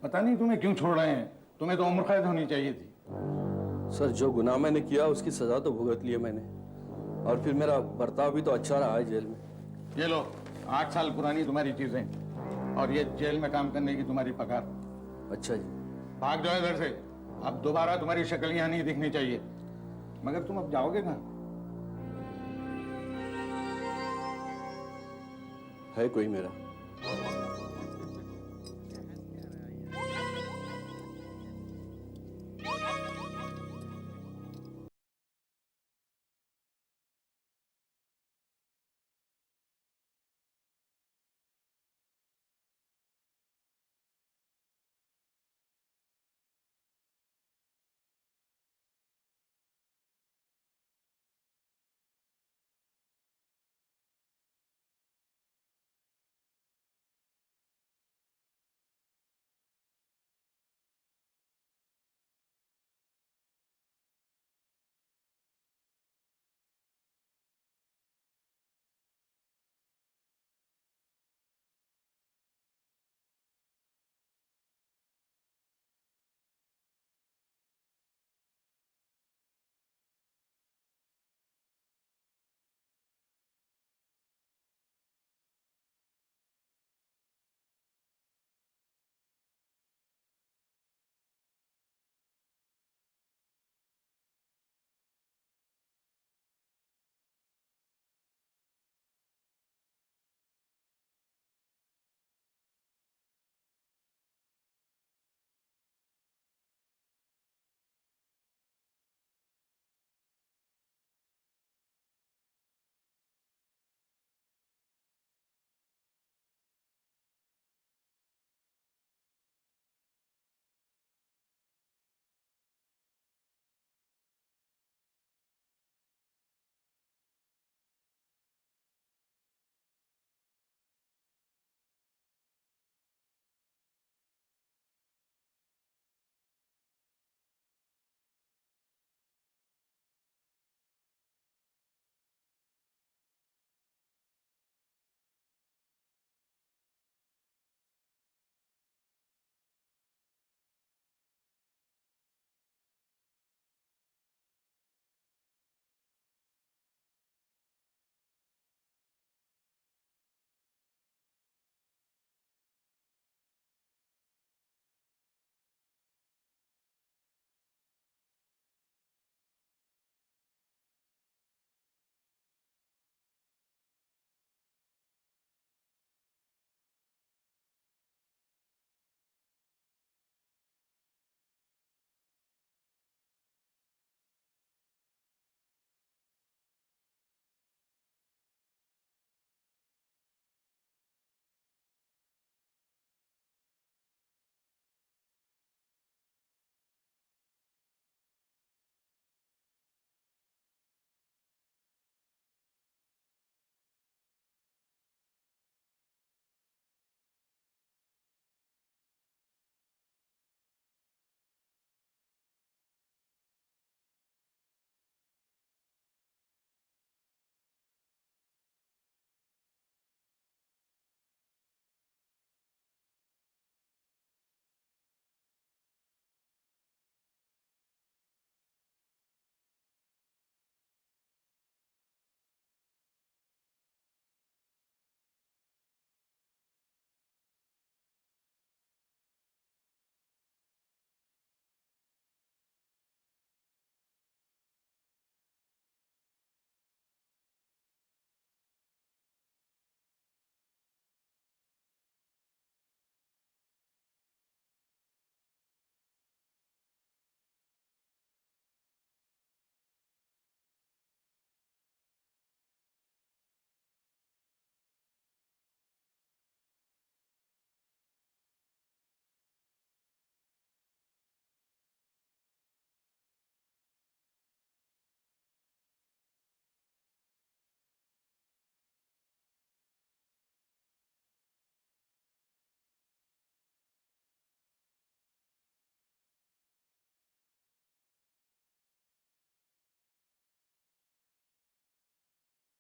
पता नहीं तुम्हें क्यों छोड़ रहे हैं, तुम्हें तो उम्र कैद होनी चाहिए थी। सर, जो गुनाह मैंने किया उसकी सजा तो भुगत ली है मैंने, और फिर मेरा बर्ताव भी तो अच्छा रहा है जेल में। ये लो 8 साल पुरानी तुम्हारी चीजें और ये जेल में काम करने की तुम्हारी पगार। अच्छा जी। भाग जाओ इधर से, अब दोबारा तुम्हारी शक्ल यहाँ नहीं दिखनी चाहिए। मगर तुम अब जाओगे कहाँ? है कोई मेरा?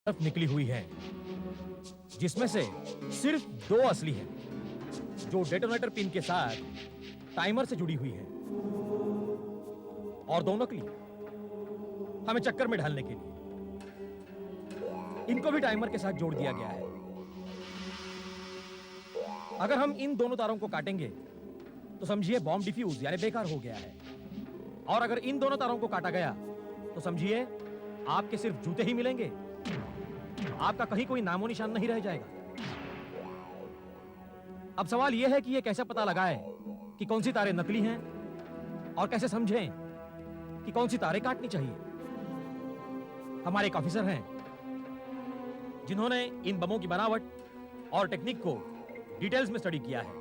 तरफ निकली हुई है, जिसमें से सिर्फ 2 असली हैं, जो डेटोनेटर पिन के साथ टाइमर से जुड़ी हुई है और दो नकली हमें चक्कर में ढालने के लिए। इनको भी टाइमर के साथ जोड़ दिया गया है। अगर हम इन दोनों तारों को काटेंगे तो समझिए बॉम्ब डिफ्यूज यानी बेकार हो गया है, और अगर इन दोनों तारों को काटा गया तो समझिए आपके सिर्फ जूते ही मिलेंगे, आपका कहीं कोई नामो निशान नहीं रह जाएगा। अब सवाल यह है कि यह कैसे पता लगाए कि कौन सी तारें नकली हैं और कैसे समझें कि कौन सी तारें काटनी चाहिए। हमारे एक ऑफिसर हैं जिन्होंने इन बमों की बनावट और टेक्निक को डिटेल्स में स्टडी किया है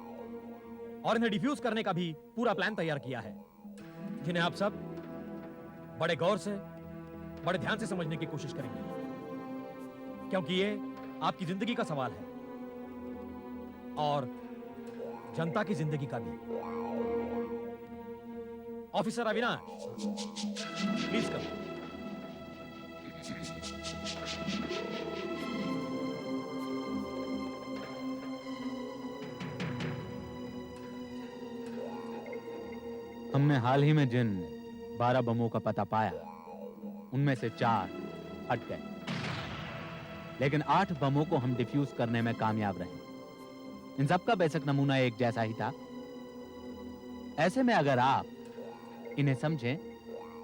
और इन्हें डिफ्यूज करने का भी पूरा प्लान तैयार किया है, जिन्हें आप सब बड़े गौर से, बड़े ध्यान से समझने की कोशिश करेंगे, क्योंकि ये आपकी जिंदगी का सवाल है और जनता की जिंदगी का भी। Officer Avinash, please come. हमने हाल ही में जिन 12 बमों का पता पाया उनमें से 4 हट गए, लेकिन 8 बमों को हम डिफ्यूज करने में कामयाब रहे। इन सब का बेसिक नमूना एक जैसा ही था। ऐसे में अगर आप इन्हें समझें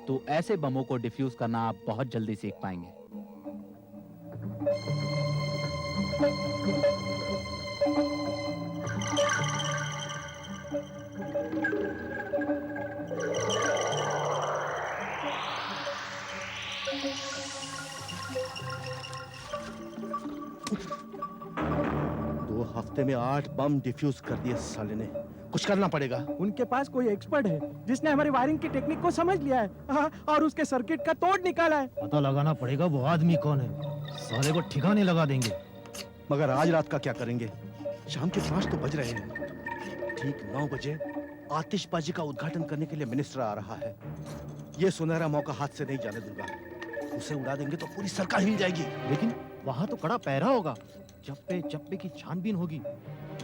तो ऐसे बमों को डिफ्यूज करना आप बहुत जल्दी सीख पाएंगे। दो हफ्ते में 8 बम डिफ्यूज कर दिए साले ने। कुछ करना पड़ेगा। उनके पास कोई एक्सपर्ट है जिसने हमारी वायरिंग की टेक्निक को समझ लिया है, हाँ, और उसके सर्किट का तोड़ निकाला है। पता लगाना पड़ेगा वो आदमी कौन है, साले को ठिकाने लगा देंगे। मगर आज रात का क्या करेंगे? शाम के 5 तो बज रहे हैं। ठीक 9 बजे आतिशबाजी का उद्घाटन करने के लिए मिनिस्टर आ रहा है। ये सुनहरा मौका हाथ से नहीं जाने दूंगा। उसे उड़ा देंगे तो पूरी सरकार हिल जाएगी। लेकिन वहाँ तो कड़ा पहरा होगा, चप्पे चप्पे की छानबीन होगी।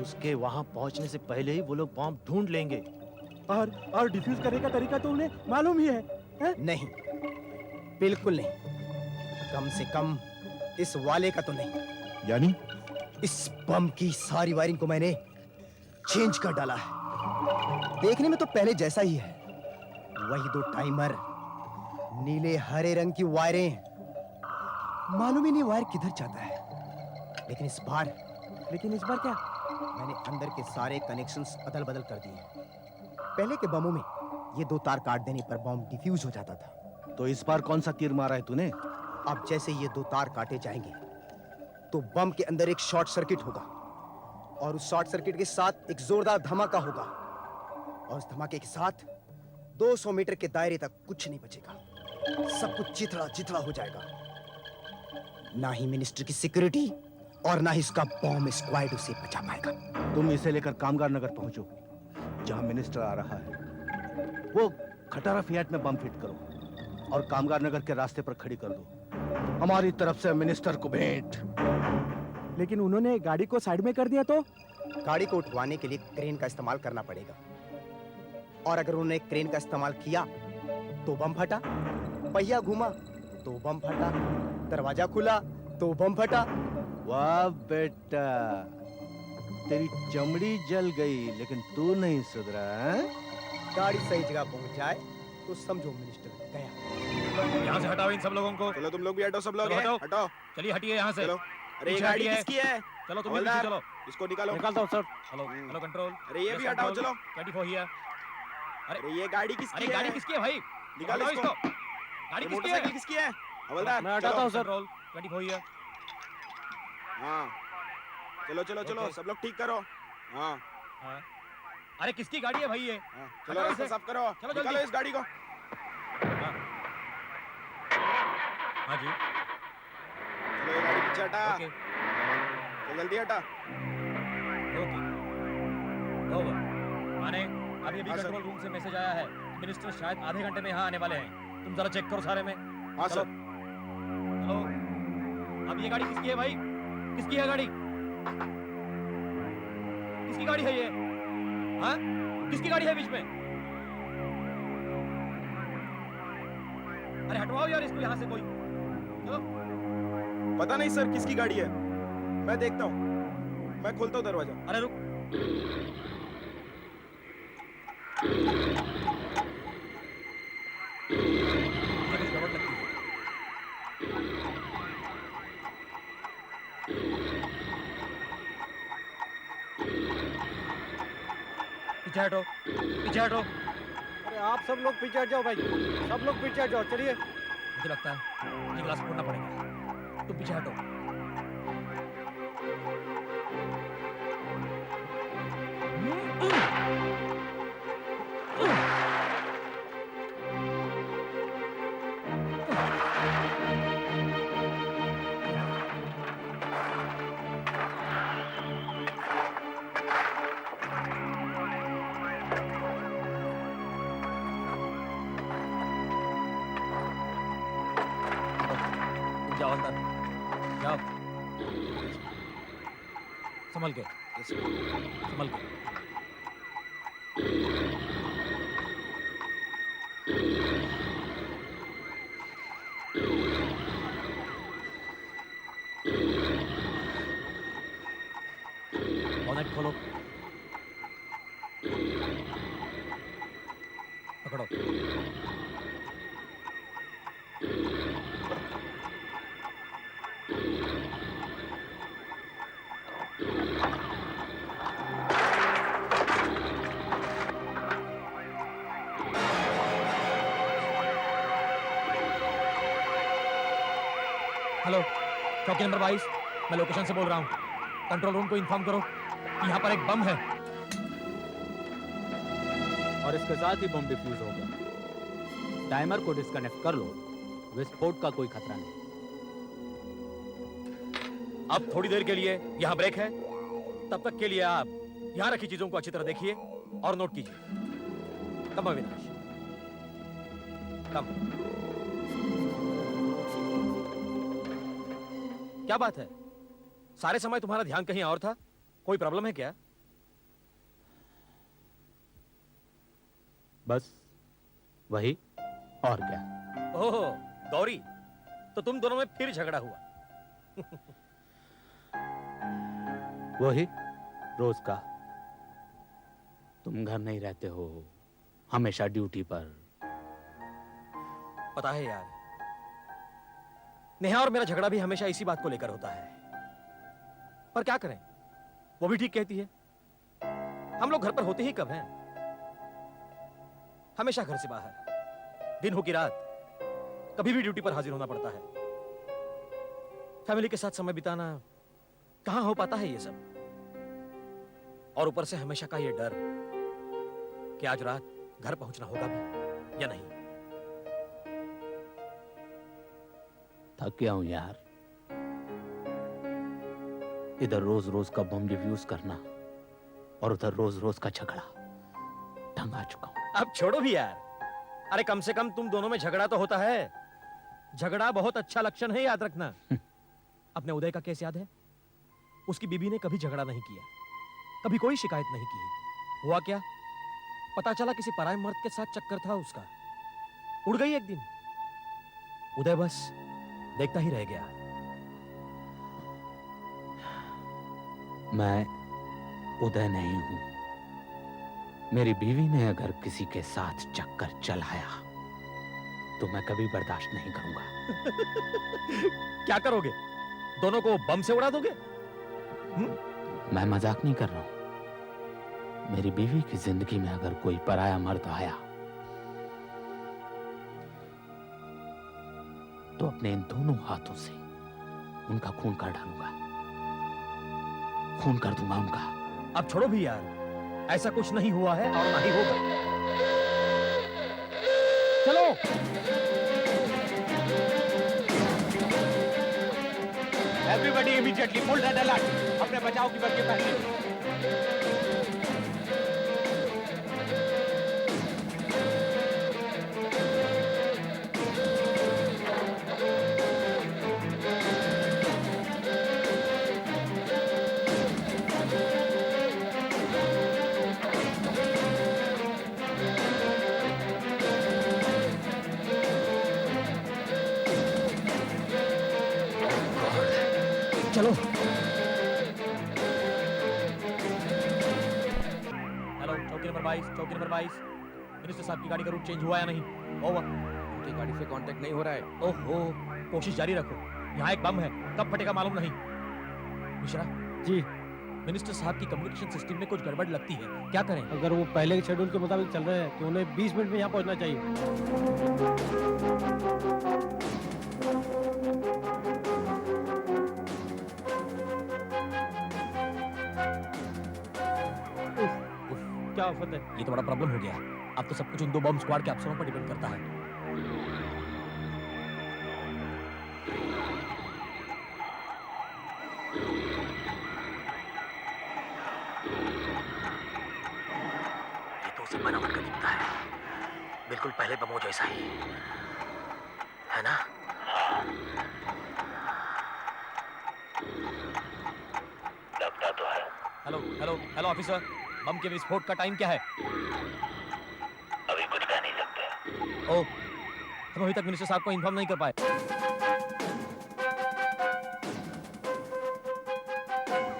उसके वहाँ पहुँचने से पहले ही वो लोग बॉम्ब ढूंढ लेंगे। और डिफ्यूज करने का तरीका तो उन्हें मालूम ही है? नहीं, बिल्कुल नहीं। कम से कम इस वाले का तो नहीं। यानी इस बम की सारी वायरिंग को मैंने चेंज कर डाला है। देखने में तो पहले जैसा ही है। वही 2 टाइमर, नीले हरे रंग की वायरें। मालूम ही नहीं वायर किधर जाता है। लेकिन इस बार क्या? मैंने अंदर के सारे कनेक्शंस अदल बदल कर दिए। पहले के बमों में ये 2 तार काट देने पर बम डिफ्यूज हो जाता था। तो इस बार कौन सा तीर मारा है तूने? अब जैसे ये 2 तार काटे जाएंगे तो बम के अंदर एक शॉर्ट सर्किट होगा, और उस शॉर्ट सर्किट के साथ एक जोरदार धमाका होगा, और उस धमाके के साथ 200 मीटर के दायरे तक कुछ नहीं बचेगा। सब कुछ चिथड़ा हो जाएगा। ना ही मिनिस्टर की सिक्योरिटी और ना ही इसका बॉम्ब स्क्वाड उसे बचा पाएगा। तुम इसे लेकर कामगार नगर पहुंचो, जहां मिनिस्टर आ रहा है। वो खटारा फियाट में बम फिट करो और कामगार नगर के रास्ते पर खड़ी कर दो। हमारी तरफ से मिनिस्टर को भेंट। लेकिन उन्होंने गाड़ी को साइड में कर दिया तो? गाड़ी को उठवाने के लिए क्रेन का इस्तेमाल करना पड़ेगा, और अगर उन्होंने क्रेन का इस्तेमाल किया तो बम फटा, पहिया घूमा तो बम फटा, दरवाजा खुला तो बम फटा। वाह बेटा, तेरी चमड़ी जल गई लेकिन तू नहीं सुधरा। गाड़ी सही जगह पहुंच जाए तो समझो मिनिस्टर गया। यहाँ से हटाओ इन सब लोगों को। चलो तुम लोग भी हटो, सब लोग चलो, हटो। हटाओ। चलिए हटिए यहाँ से। चलो। अरे ये पीछे गाड़ी हटिए। किसकी है? चलो तुम भी पीछे हवलदार, चलो। इसको निकालो। निकालता हूँ सर। Hello hello control. अरे ये भी हटाओ, चलो। 24 हियर। अरे ये गाड़ी किसकी अरे है? गाड़ी किसकी है भाई? निकालो हटाओ इसको। गाड़ी ये किसकी मोटरसाइकिल है? किसकी है? हवलदार, मैं हटाता चलो। हूँ सर। Control 24 here. हाँ, चलो चलो चलो, ओके। सब लोग ठीक करो। हाँ हाँ। अरे किसकी गाड़ी है भाई ये? हाँ, चलो हटाओ रास्ता इसे। साफ करो। चलो निकालो जल्दी। इस गाड़ी को। हाँ हाँ जी। चलो ये गाड़ी पीछे हटा। ओके चल जल्दी हटा। Okay over. माने अभी हाँ, सर। कंट्रोल रूम से मैसेज आया है, मिनिस्टर शायद आधे घंटे में यहाँ आने वाले हैं। तुम जरा चेक करो सारे में। हाँ चलो। सर। चलो। अब ये गाड़ी किसकी है भाई? किसकी है गाड़ी? किसकी गाड़ी है ये? हाँ? किसकी गाड़ी है बीच में? अरे हटवाओ यार इसको यहाँ से कोई। चलो। पता नहीं सर किसकी गाड़ी है, मैं देखता हूँ, मैं खोलता हूँ दरवाजा। अरे रुक। मुझे कुछ गड़बड़ लगती है। पीछे हटो, पीछे हटो। अरे आप सब लोग पीछे हट जाओ भाई, सब लोग पीछे हट जाओ, चलिए। मुझे लगता है ये ग्लास फोड़ना पड़ेगा। तुम पीछे हटो। जाओ अंदर, जाओ। संभल के, संभल के। बॉनेट खोलो, पकड़ो। हेलो, चौकी नंबर 22, मैं लोकेशन से बोल रहा हूँ। कंट्रोल रूम को इन्फॉर्म करो कि यहाँ पर एक बम है। और इसके साथ ही बम डिफ्यूज हो गया। टाइमर को डिस्कनेक्ट कर लो, विस्फोट का कोई खतरा नहीं। अब थोड़ी देर के लिए यहाँ ब्रेक है, तब तक के लिए आप यहाँ रखी चीजों को अच्छी तरह देखिए और नोट कीजिए। कम अविनाश, कम। क्या बात है, सारे समय तुम्हारा ध्यान कहीं और था? कोई प्रॉब्लम है क्या? बस वही, और क्या। ओह गौरी, तो तुम दोनों में फिर झगड़ा हुआ। वही रोज का। तुम घर नहीं रहते हो, हमेशा ड्यूटी पर। पता है यार, नेहा और मेरा झगड़ा भी हमेशा इसी बात को लेकर होता है। पर क्या करें, वो भी ठीक कहती है। हम लोग घर पर होते ही कब हैं? हमेशा घर से बाहर, दिन हो कि रात, कभी भी ड्यूटी पर हाजिर होना पड़ता है। फैमिली के साथ समय बिताना कहां हो पाता है ये सब। और ऊपर से हमेशा का ये डर कि आज रात घर पहुंचना होगा भी या नहीं। थक गया हूं यार, इधर रोज रोज का बम डिफ्यूज करना और उधर रोज रोज का झगड़ा। तंग आ चुका हूं। अब छोड़ो भी यार। अरे कम से कम तुम दोनों में झगड़ा तो होता है। झगड़ा बहुत अच्छा लक्षण है, याद रखना। अपने उदय का केस याद है? उसकी बीबी ने कभी झगड़ा नहीं किया, कभी कोई शिकायत नहीं की। हुआ क्या, पता चला किसी पराये मर्द के साथ चक्कर था उसका। उड़ गई एक दिन। उदय बस देखता ही रह गया। मैं उदय नहीं हूं। मेरी बीवी ने अगर किसी के साथ चक्कर चलाया तो मैं कभी बर्दाश्त नहीं करूंगा। क्या करोगे? दोनों को बम से उड़ा दोगे? मैं मजाक नहीं कर रहा हूं। मेरी बीवी की जिंदगी में अगर कोई पराया मर्द आया तो अपने इन दोनों हाथों से उनका खून कर डालूंगा। खून कर दूंगा उनका। अब छोड़ो भी यार, ऐसा कुछ नहीं हुआ है और ना ही होगा। चलो। Everybody immediately full red alert. अपने बचाव की बत्ती पहले। चलो। हेलो, चौकी नंबर 22, चौकी नंबर 22। मिनिस्टर साहब की गाड़ी का रूट चेंज हुआ या नहीं? ओवर। उनकी गाड़ी से कांटेक्ट नहीं हो रहा है। ओहो, कोशिश जारी रखो। यहाँ एक बम है, कब फटेगा मालूम नहीं। मिश्रा जी, मिनिस्टर साहब की कम्युनिकेशन सिस्टम में कुछ गड़बड़ लगती है, क्या करें? अगर वो पहले के शेड्यूल के मुताबिक चल रहे हैं तो उन्हें 20 मिनट में यहाँ पहुँचना चाहिए। क्या आफत है? ये तो बड़ा प्रॉब्लम हो गया। अब तो सब कुछ उन 2 बम स्क्वाड के अफसरों पर डिपेंड करता है। ये तो उसी बनावट का दिखता है, बिल्कुल पहले बमों जैसा ही है ना? लगता तो है। हेलो हेलो हेलो ऑफिसर, बम के विस्फोट का टाइम क्या है? अभी कुछ कह नहीं सकते। ओह, हम अभी तक मिनिस्टर साहब को इन्फॉर्म नहीं कर पाए।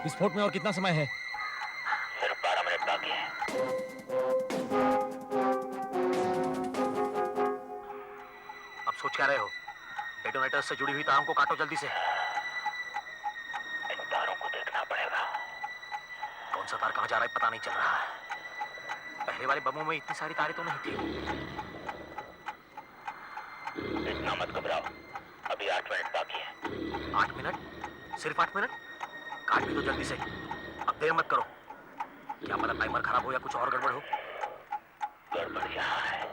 विस्फोट में और कितना समय है? सिर्फ 12 मिनट बाकी है। अब सोच क्या रहे हो? डेटोनेटर से जुड़ी हुई तारों को काटो जल्दी से। इन तारों को देखना पड़ेगा। कौन सा तार कहाँ जा रहा है पता नहीं चल रहा है। पहले वाले बमों में इतनी सारी तारें तो नहीं थी। इतना मत घबराओ, अभी 8 मिनट बाकी है। 8 मिनट? सिर्फ 8 मिनट? काट भी दो जल्दी से, अब देर मत करो। क्या पता टाइमर खराब हो या कुछ और गड़बड़ हो। गड़बड़ यहाँ है।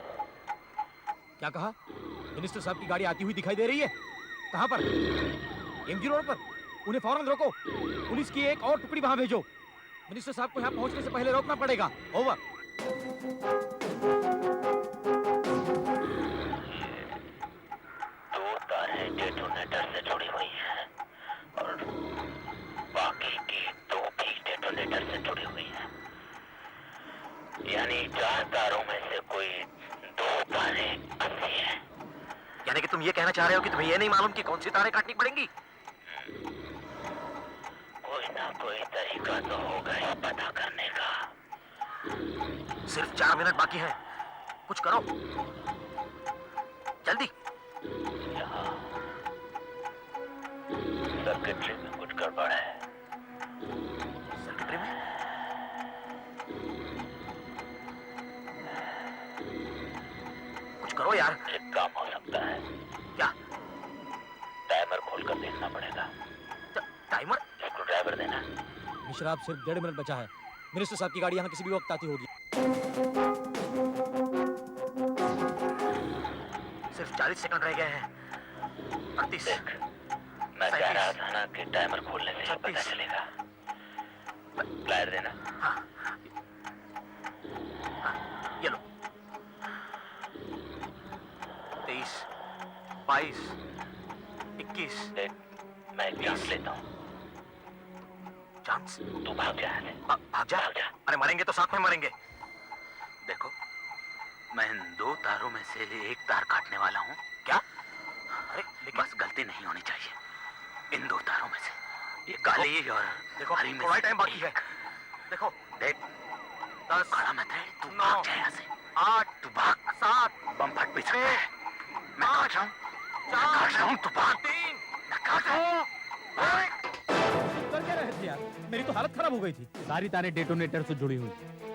क्या कहा? मिनिस्टर साहब की गाड़ी आती हुई दिखाई दे रही है? कहाँ पर? एमजी रोड पर। उन्हें फौरन रोको। पुलिस की एक और टुकड़ी वहां भेजो। मिनिस्टर साहब को यहाँ पहुंचने से पहले रोकना पड़ेगा। ओवर। दो तारें डेटोनेटर से जुड़ी हुई हैं और बाकी की 2 भी डेटोनेटर से जुड़ी हुई हैं। यानी 4 तारों में से कोई 2 तारें असली हैं। यानी कि तुम ये कहना चाह रहे हो कि तुम्हें ये नहीं मालूम कि कौन सी तारें काटनी पड़ेंगी? कोई ना कोई तरीका तो होगा ही पता करने का। सिर्फ 4 मिनट बाकी हैं, कुछ करो जल्दी। सर्किटरी में कुछ गड़बड़ है। सर्किटरी में? कुछ करो यार। एक काम हो सकता है। क्या? टाइमर खोलकर देखना पड़ेगा। टाइमर? स्क्रू ड्राइवर देना। मिश्रा, अब सिर्फ 1.5 मिनट बचा है। मिनिस्टर साहब की गाड़ी यहाँ किसी भी वक्त आती होगी। सिर्फ 40 सेकंड रह गए हैं। 38। मैं कह रहा था ना कि टाइमर खोलने से ही पता चलेगा। प्लायर देना। हाँ। ये लो। 23, 22, 21। मैं एक चांस लेता हूँ। चांस? तू भाग जा। भाग जा? अरे मरेंगे तो साथ में मरेंगे। देखो, मैं इन 2 तारों में से एक तार काटने वाला हूँ। क्या? अरे लेकिन बस गलती नहीं होनी चाहिए इन 2 तारों में से। ये काली और देखो हरी में थोड़ा टाइम बाकी है। देखो देख, 10 खड़ा मत रहे, तू भाग जा यहाँ से। 8, तू भाग। 7, बम फट भी सकता है। मैं काट रहा हूँ, तू भाग। 3, मैं काट रहा हूँ। कर क्या रहे थे यार? मेरी तो हालत खराब हो गई थी। सारी तारें डेटोनेटर से जुड़ी हुई।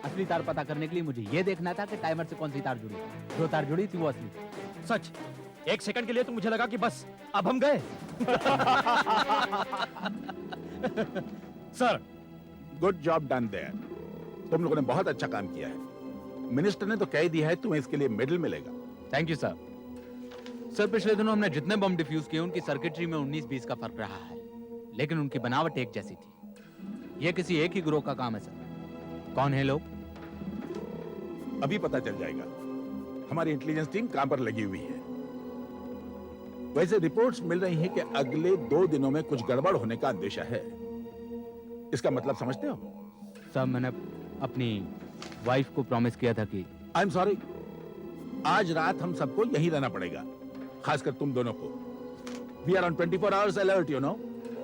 असली तार पता करने के लिए मुझे ये देखना था कि टाइमर से कौन सी तार जुड़ी है। जो तार जुड़ी थी वो असली। सच? 1 सेकंड के लिए तो मुझे लगा कि बस अब हम गए। Sir, good job done there. तुम लोगों ने बहुत अच्छा काम किया है। मिनिस्टर ने तो कह दिया है तुम्हें इसके लिए मेडल मिलेगा। Thank you sir. सर, पिछले दिनों हमने जितने बम डिफ्यूज किए उनकी सर्किटरी में 19-20 का फर्क रहा है, लेकिन उनकी बनावट एक जैसी थी। यह किसी एक ही ग्रोह का काम है सर। कौन है लोग? अभी पता चल जाएगा। हमारी इंटेलिजेंस टीम काम पर लगी हुई है। वैसे रिपोर्ट्स मिल रही हैं कि अगले 2 दिनों में कुछ गड़बड़ होने का अंदेशा है। इसका मतलब समझते हो? सर, मैंने अपनी वाइफ को प्रॉमिस किया था कि आई एम सॉरी, आज रात हम सबको यहीं रहना पड़ेगा, खासकर तुम दोनों को। We are on 24 hours alert, you know.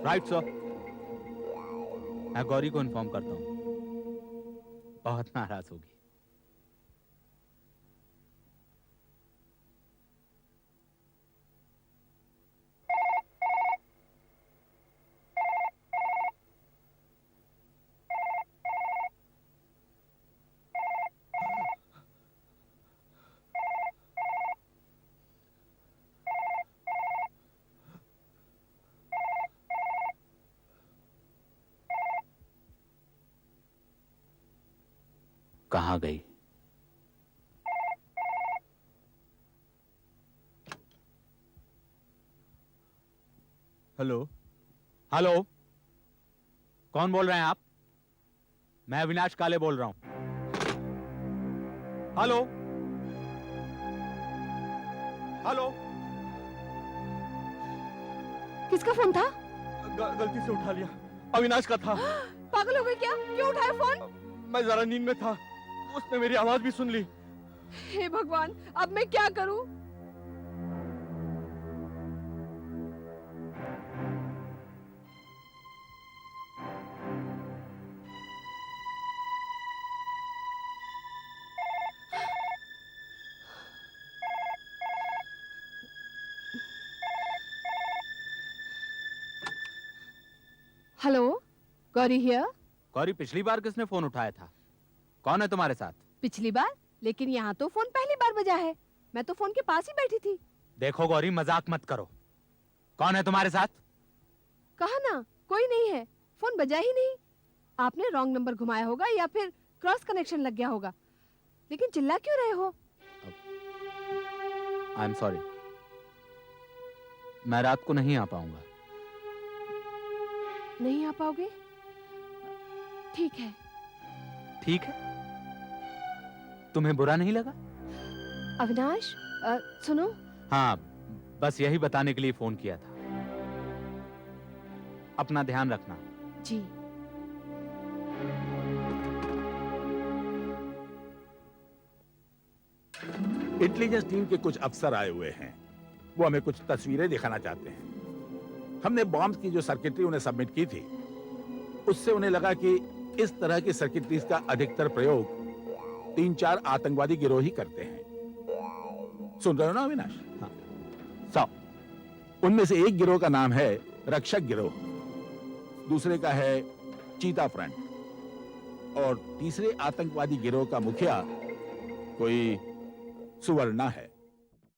Right sir. मैं गौरी को इन्फॉर्म करता हूँ, बहुत नाराज होगी। कहाँ गई? हेलो, हेलो, कौन बोल रहे हैं आप? मैं अविनाश काले बोल रहा हूं। Hello hello. किसका फोन था? गलती से उठा लिया, अविनाश का था। पागल हो गए क्या? क्यों उठाया फोन? मैं जरा नींद में था, उसने मेरी आवाज भी सुन ली। हे भगवान, अब मैं क्या करूं? Hello, Gauri here. गौरी, पिछली बार किसने फोन उठाया था? कौन है तुम्हारे साथ? पिछली बार? लेकिन यहाँ तो फोन पहली बार बजा है। मैं तो फोन के पास ही बैठी थी। देखो गौरी, मजाक मत करो। कौन है तुम्हारे साथ? कहा ना, कोई नहीं है। फोन बजा ही नहीं। आपने रॉन्ग नंबर घुमाया होगा या फिर क्रॉस कनेक्शन लग गया होगा। लेकिन चिल्ला क्यों रहे हो? आई एम सॉरी, मैं रात को नहीं आ पाऊंगा। नहीं आ पाओगे? ठीक है। ठीक है, तुम्हें बुरा नहीं लगा? अविनाश, सुनो। हाँ, बस यही बताने के लिए फोन किया था। अपना ध्यान रखना। जी। इंटेलिजेंस टीम के कुछ अफसर आए हुए हैं, वो हमें कुछ तस्वीरें दिखाना चाहते हैं। हमने बॉम्ब की जो सर्किटरी उन्हें सबमिट की थी, उससे उन्हें लगा कि इस तरह की सर्किटरीज का अधिकतर प्रयोग 3-4 आतंकवादी गिरोह ही करते हैं। सुन रहे हो ना अविनाश? हाँ। उनमें से एक गिरोह का नाम है रक्षक गिरोह, दूसरे का है चीता फ्रंट और तीसरे आतंकवादी गिरोह का मुखिया कोई सुवर्णा है।